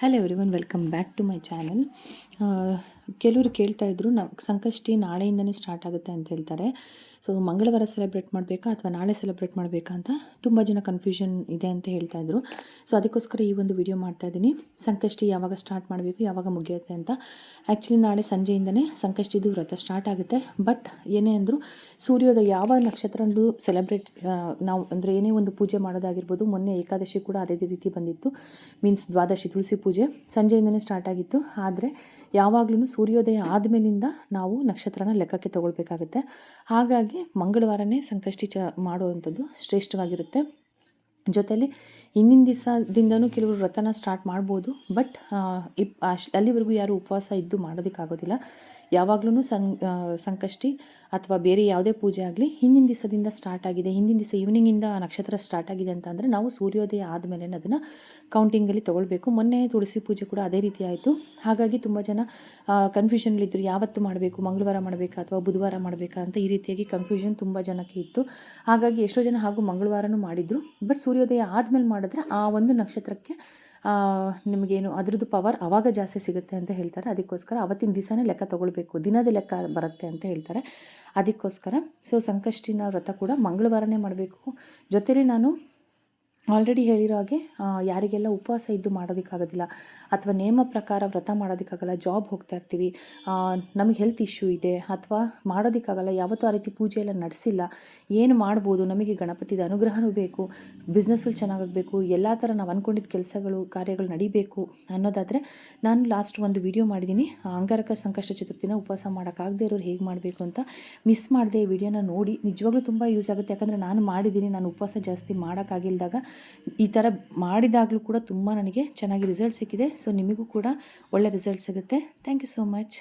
Hello everyone, welcome back to my channel. ಕೆಲವರು ಕೇಳ್ತಾ ಇದ್ರು, ನಾವು ಸಂಕಷ್ಟಿ ನಾಳೆಯಿಂದನೇ ಸ್ಟಾರ್ಟ್ ಆಗುತ್ತೆ ಅಂತ ಹೇಳ್ತಾರೆ. ಸೊ ಮಂಗಳವಾರ ಸೆಲೆಬ್ರೇಟ್ ಮಾಡಬೇಕಾ ಅಥವಾ ನಾಳೆ ಸೆಲೆಬ್ರೇಟ್ ಮಾಡಬೇಕಾ ಅಂತ ತುಂಬ ಜನ ಕನ್ಫ್ಯೂಷನ್ ಇದೆ ಅಂತ ಹೇಳ್ತಾ ಇದ್ರು. ಸೊ ಅದಕ್ಕೋಸ್ಕರ ಈ ಒಂದು ವಿಡಿಯೋ ಮಾಡ್ತಾ ಇದ್ದೀನಿ. ಸಂಕಷ್ಟಿ ಯಾವಾಗ ಸ್ಟಾರ್ಟ್ ಮಾಡಬೇಕು, ಯಾವಾಗ ಮುಗಿಯುತ್ತೆ ಅಂತ. ಆ್ಯಕ್ಚುಲಿ ನಾಳೆ ಸಂಜೆಯಿಂದನೇ ಸಂಕಷ್ಟಿದು ವ್ರತ ಸ್ಟಾರ್ಟ್ ಆಗುತ್ತೆ. ಬಟ್ ಏನೇ ಅಂದರೂ ಸೂರ್ಯೋದಯ ಯಾವ ನಕ್ಷತ್ರಂದು ಸೆಲೆಬ್ರೇಟ್ ನಾವು ಅಂದರೆ ಏನೇ ಒಂದು ಪೂಜೆ ಮಾಡೋದಾಗಿರ್ಬೋದು. ಮೊನ್ನೆ ಏಕಾದಶಿ ಕೂಡ ಅದೇ ರೀತಿ ಬಂದಿತ್ತು. ಮೀನ್ಸ್ ದ್ವಾದಶಿ ತುಳಸಿ ಪೂಜೆ ಸಂಜೆಯಿಂದನೇ ಸ್ಟಾರ್ಟ್ ಆಗಿತ್ತು. ಆದರೆ ಯಾವಾಗಲೂ ಸೂರ್ಯೋದಯ ಆದಮೇಲಿಂದ ನಾವು ನಕ್ಷತ್ರನ ಲೆಕ್ಕಕ್ಕೆ ತಗೊಳ್ಬೇಕಾಗುತ್ತೆ. ಹಾಗಾಗಿ ಮಂಗಳವಾರನೇ ಸಂಕಷ್ಟಿ ಮಾಡುವಂಥದ್ದು ಶ್ರೇಷ್ಠವಾಗಿರುತ್ತೆ. ಜೊತೆಯಲ್ಲಿ ಹಿಂದಿನ ದಿವಸದಿಂದನೂ ಕೆಲವರು ವ್ರತನ ಸ್ಟಾರ್ಟ್ ಮಾಡ್ಬೋದು. ಬಟ್ ಅಲ್ಲಿವರೆಗೂ ಯಾರು ಉಪವಾಸ ಇದ್ದು ಮಾಡೋದಕ್ಕಾಗೋದಿಲ್ಲ. ಯಾವಾಗಲೂ ಸಂಕಷ್ಟಿ ಅಥವಾ ಬೇರೆ ಯಾವುದೇ ಪೂಜೆ ಆಗಲಿ ಹಿಂದಿನ ದಿವಸದಿಂದ ಸ್ಟಾರ್ಟ್ ಆಗಿದೆ, ಹಿಂದಿನ ದಿವಸ ಈವ್ನಿಂಗಿಂದ ನಕ್ಷತ್ರ ಸ್ಟಾರ್ಟ್ ಆಗಿದೆ ಅಂತ ಅಂದರೆ ನಾವು ಸೂರ್ಯೋದಯ ಆದಮೇಲೆ ಅದನ್ನು ಕೌಂಟಿಂಗಲ್ಲಿ ತೊಗೊಳ್ಬೇಕು. ಮೊನ್ನೆ ತುಳಸಿ ಪೂಜೆ ಕೂಡ ಅದೇ ರೀತಿ ಆಯಿತು. ಹಾಗಾಗಿ ತುಂಬ ಜನ ಕನ್ಫ್ಯೂಷನ್ಲಿದ್ದರು, ಯಾವತ್ತು ಮಾಡಬೇಕು, ಮಂಗಳವಾರ ಮಾಡಬೇಕಾ ಅಥವಾ ಬುಧವಾರ ಮಾಡಬೇಕಾ ಅಂತ. ಈ ರೀತಿಯಾಗಿ ಕನ್ಫ್ಯೂಷನ್ ತುಂಬ ಜನಕ್ಕೆ ಇತ್ತು. ಹಾಗಾಗಿ ಎಷ್ಟೋ ಜನ ಹಾಗೂ ಮಂಗಳವಾರನೂ ಮಾಡಿದರು. ಬಟ್ ಸೂರ್ಯೋದಯ ಆದಮೇಲೆ ಮಾಡಿದ್ರೆ ಆ ಒಂದು ನಕ್ಷತ್ರಕ್ಕೆ ನಿಮಗೇನು ಅದರದ್ದು ಪವರ್ ಆವಾಗ ಜಾಸ್ತಿ ಸಿಗುತ್ತೆ ಅಂತ ಹೇಳ್ತಾರೆ. ಅದಕ್ಕೋಸ್ಕರ ಅವತ್ತಿನ ದಿವಸನೇ ಲೆಕ್ಕ ತೊಗೊಳ್ಬೇಕು, ದಿನದ ಲೆಕ್ಕ ಬರುತ್ತೆ ಅಂತ ಹೇಳ್ತಾರೆ. ಅದಕ್ಕೋಸ್ಕರ ಸಂಕಷ್ಟಿನ ವ್ರತ ಕೂಡ ಮಂಗಳವಾರನೇ ಮಾಡಬೇಕು. ಜೊತೆಲಿ ನಾನು ಆಲ್ರೆಡಿ ಹೇಳಿರೋ ಹಾಗೆ ಯಾರಿಗೆಲ್ಲ ಉಪವಾಸ ಇದ್ದು ಮಾಡೋದಕ್ಕಾಗೋದಿಲ್ಲ ಅಥವಾ ನೇಮ ಪ್ರಕಾರ ವ್ರತ ಮಾಡೋದಕ್ಕಾಗಲ್ಲ, ಜಾಬ್ ಹೋಗ್ತಾ ಇರ್ತೀವಿ, ನಮಗೆ ಹೆಲ್ತ್ ಇಶ್ಯೂ ಇದೆ ಅಥವಾ ಮಾಡೋದಕ್ಕಾಗಲ್ಲ, ಯಾವತ್ತೂ ಆ ರೀತಿ ಪೂಜೆ ಎಲ್ಲ ನಡೆಸಿಲ್ಲ, ಏನು ಮಾಡ್ಬೋದು, ನಮಗೆ ಗಣಪತಿದ ಅನುಗ್ರಹವೂ ಬೇಕು, ಬಿಸ್ನೆಸ್ಸಲ್ಲಿ ಚೆನ್ನಾಗಾಗಬೇಕು, ಎಲ್ಲ ಥರ ನಾವು ಅಂದ್ಕೊಂಡಿದ್ದ ಕೆಲಸಗಳು ಕಾರ್ಯಗಳು ನಡಿಬೇಕು ಅನ್ನೋದಾದರೆ ನಾನು ಲಾಸ್ಟ್ ಒಂದು ವಿಡಿಯೋ ಮಾಡಿದ್ದೀನಿ. ಅಂಗಾರಕ ಸಂಕಷ್ಟ ಚತುರ್ಥಿನ ಉಪವಾಸ ಮಾಡೋಕ್ಕಾಗದೇ ಇರೋರು ಹೇಗೆ ಮಾಡಬೇಕು ಅಂತ. ಮಿಸ್ ಮಾಡಿದೆ ಈ ವಿಡಿಯೋನ ನೋಡಿ. ನಿಜವಾಗ್ಲೂ ತುಂಬ ಯೂಸ್ ಆಗುತ್ತೆ. ಯಾಕಂದರೆ ನಾನು ಮಾಡಿದ್ದೀನಿ. ನಾನು ಉಪವಾಸ ಜಾಸ್ತಿ ಮಾಡೋಕ್ಕಾಗಿಲ್ದಾಗ ಈ ಥರ ಮಾಡಿದಾಗಲೂ ಕೂಡ ತುಂಬ ನನಗೆ ಚೆನ್ನಾಗಿ ರಿಸಲ್ಟ್ ಸಿಕ್ಕಿದೆ. ಸೊ ನಿಮಗೂ ಕೂಡ ಒಳ್ಳೆ ರಿಸಲ್ಟ್ ಸಿಗುತ್ತೆ. Thank you so much.